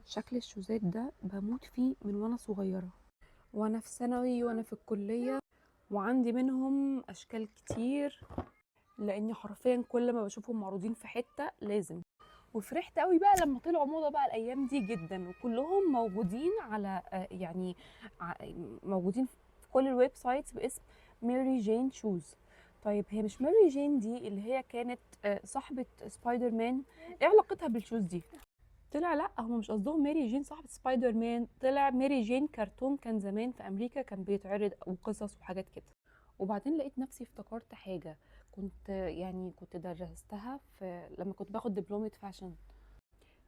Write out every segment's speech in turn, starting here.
شكل الشوزات ده بموت فيه من وانا صغيرة، وانا في ثانوي وانا في الكلية، وعندي منهم اشكال كتير، لاني حرفيا كل ما بشوفهم معروضين في حتة لازم. وفرحت قوي بقى لما طلعوا موضة بقى الايام دي جدا، وكلهم موجودين على موجودين في كل الويب سايتس باسم ماري جين شوز. طيب هي مش ماري جين دي اللي هي كانت صاحبة سبايدر مان؟ ايه علاقتها بالشوز دي؟ طلع لا، هم مش قصدهم ماري جين صاحبة سبايدر مان، طلع ماري جين كرتون كان زمان في امريكا كان بيتعرض وقصص وحاجات كده. وبعدين لقيت نفسي افتكرت حاجة كنت درستها في لما كنت باخد دبلومة فاشن.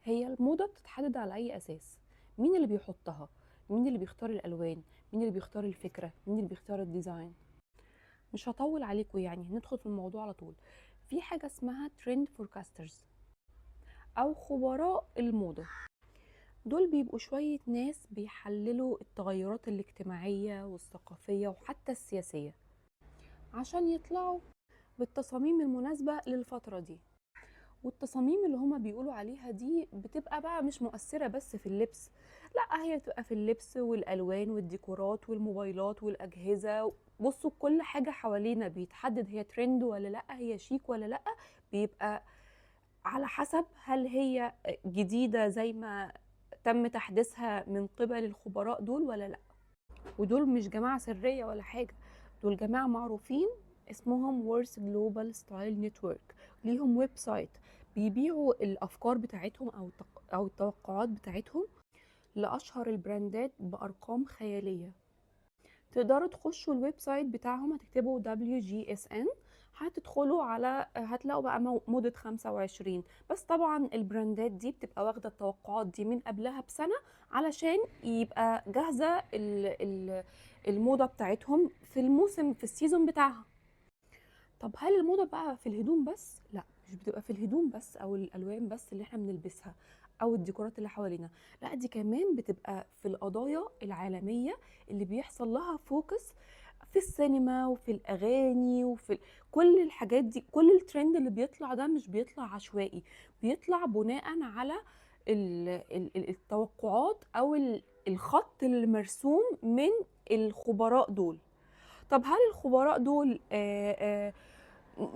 هي الموضة بتتحدد على اي اساس؟ مين اللي بيحطها؟ مين اللي بيختار الالوان؟ مين اللي بيختار الفكرة؟ مين اللي بيختار الديزاين؟ مش هطول عليكم، يعني هندخل في الموضوع على طول. في حاجة اسمها ترند فوركاسترز او خبراء الموضة. دول بيبقوا شوية ناس بيحللوا التغيرات الاجتماعية والثقافية وحتى السياسية عشان يطلعوا بالتصاميم المناسبة للفترة دي. والتصاميم اللي هما بيقولوا عليها دي بتبقى بقى مش مؤثرة بس في اللبس، لا هي بتبقى في اللبس والألوان والديكورات والموبايلات والأجهزة. بصوا كل حاجة حوالينا بيتحدد هي ترند ولا لا، هي شيك ولا لا. بيبقى على حسب هل هي جديدة زي ما تم تحديثها من قبل الخبراء دول ولا لا. ودول مش جماعة سرية ولا حاجة، دول جماعة معروفين اسمهم وورث جلوبال ستايل نتورك. ليهم ويب سايت بيبيعوا الأفكار بتاعتهم أو التوقعات بتاعتهم لأشهر البراندات بأرقام خيالية. تقدروا تخشوا الويب سايت بتاعهم، هتكتبوا WGSN، هتدخلوا على هتلاقوا بقى موضة 25. بس طبعا البراندات دي بتبقى واخدة التوقعات دي من قبلها بسنة علشان يبقى جاهزة الموضة بتاعتهم في الموسم في السيزون بتاعها. طب هل الموضة بقى في الهدوم بس؟ لا، مش بتبقى في الهدوم بس او الالوان بس اللي احنا بنلبسها او الديكورات اللي حوالينا، لا دي كمان بتبقى في القضايا العالمية اللي بيحصل لها فوكس في السينما وفي الاغاني وفي كل الحاجات دي. كل الترند اللي بيطلع ده مش بيطلع عشوائي، بيطلع بناء على التوقعات او الخط المرسوم من الخبراء دول. طب هل الخبراء دول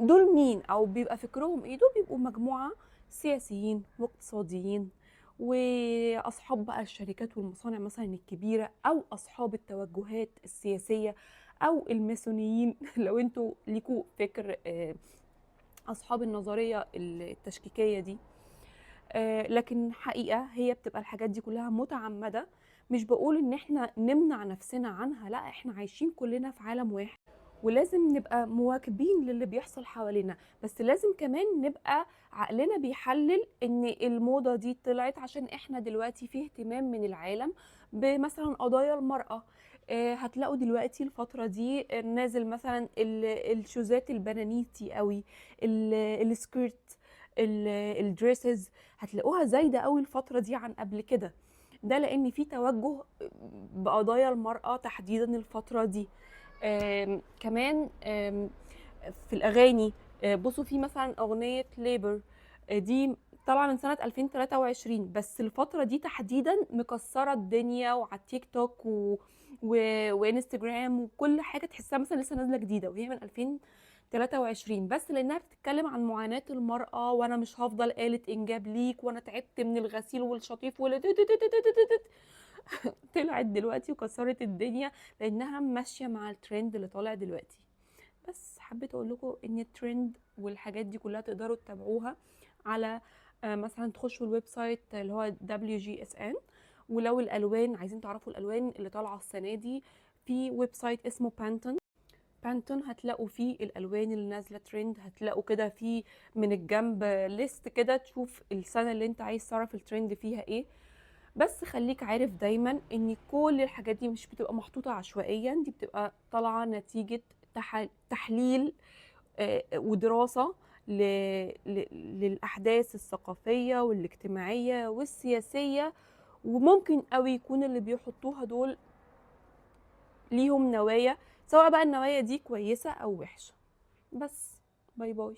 دول مين او بيبقى فكرهم ايه؟ دول بيبقوا مجموعة سياسيين واقتصاديين واصحاب بقى الشركات والمصانع مثلا الكبيرة، او اصحاب التوجهات السياسية، او الماسونيين لو انتوا ليكوا فكر، اصحاب النظرية التشكيكية دي. لكن حقيقة هي بتبقى الحاجات دي كلها متعمدة. مش بقول ان احنا نمنع نفسنا عنها، لا احنا عايشين كلنا في عالم واحد ولازم نبقى مواكبين للي بيحصل حوالينا. بس لازم كمان نبقى عقلنا بيحلل ان الموضة دي طلعت عشان احنا دلوقتي فيه اهتمام من العالم بمثلا قضايا المرأة. هتلاقوا دلوقتي الفترة دي نازل مثلا الشوزات البنانيتي قوي، السكيرت، الدريسز، هتلاقوها زايدة قوي الفترة دي عن قبل كده. ده لان في توجه بقضايا المرأة تحديدا الفترة دي. كمان في الاغاني، بصوا في مثلا اغنيه ليبر، دي طالعه من سنه 2023، بس الفتره دي تحديدا مكسره الدنيا وعلى التيك توك وانستجرام وكل حاجه، تحسها مثلا لسه نازله جديده وهي من 2023، بس لانها بتتكلم عن معاناه المراه، وانا مش هفضل آلة انجاب ليك، وانا تعبت من الغسيل والشطيف طلعت دلوقتي وكسرت الدنيا لانها ماشيه مع الترند اللي طالع دلوقتي. بس حبيت اقول لكم ان الترند والحاجات دي كلها تقدروا تتابعوها على مثلا تخشوا الويب سايت اللي هو WGSN. ولو الالوان عايزين تعرفوا الالوان اللي طالعه السنه دي، في ويب سايت اسمه بانتون هتلاقوا فيه الالوان اللي نازله ترند. هتلاقوا كده في من الجنب ليست كده تشوف السنه اللي انت عايز تعرف الترند فيها ايه. بس خليك عارف دايما ان كل الحاجات دي مش بتبقى محطوطة عشوائيا، دي بتبقى طالعة نتيجة تحليل ودراسة للأحداث الثقافية والاجتماعية والسياسية. وممكن قوي يكون اللي بيحطوها دول ليهم نوايا، سواء بقى النوايا دي كويسة أو وحشة. بس باي باي.